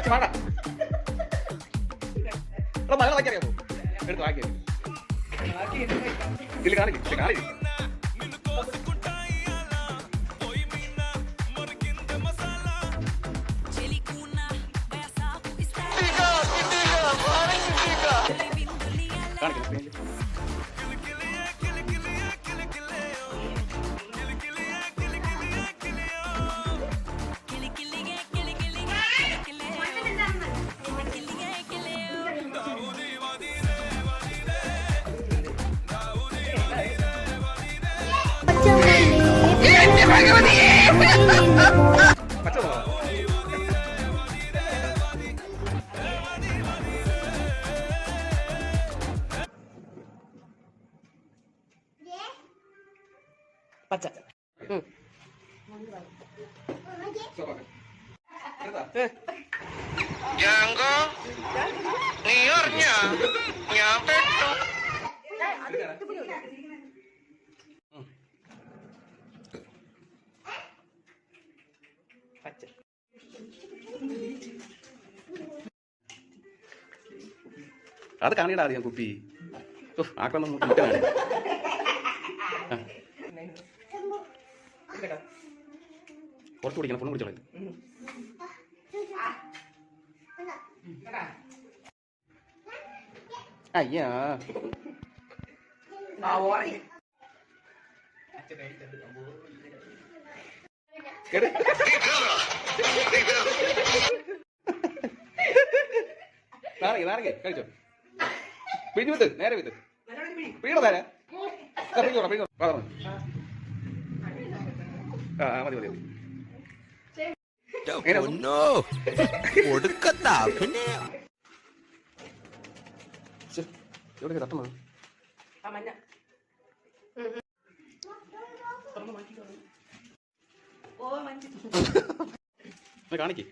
പച്ച വേണ്ട. മലയാളം വായിക്കറിയാമോ? എടുത്ത് വായിക്കാം. ഇതിൽ കാണിക്കും കാണിക്കും. പച്ച Janggo, niornya, nyampe tuh. പച്ച അത് കാണിടാ ഞാൻ കുപ്പി ആക്കളൊന്നും മുട്ടാണ്. കുറച്ച് കുടിക്കണം, ഫുള്ളും കുടിച്ചോളൂ. അയ്യാ നാരങ്ങ കഴിച്ചോ. പിഴിഞ്ഞു വിത്ത്, നേരെ വിത്ത് പിഴിയണോ നേരെ. പിഴിഞ്ഞോളാം പിഴിഞ്ഞോ. ആ മതി മതി മതി. എവിടെ തട്ടുന്നത്? കാണിക്കേ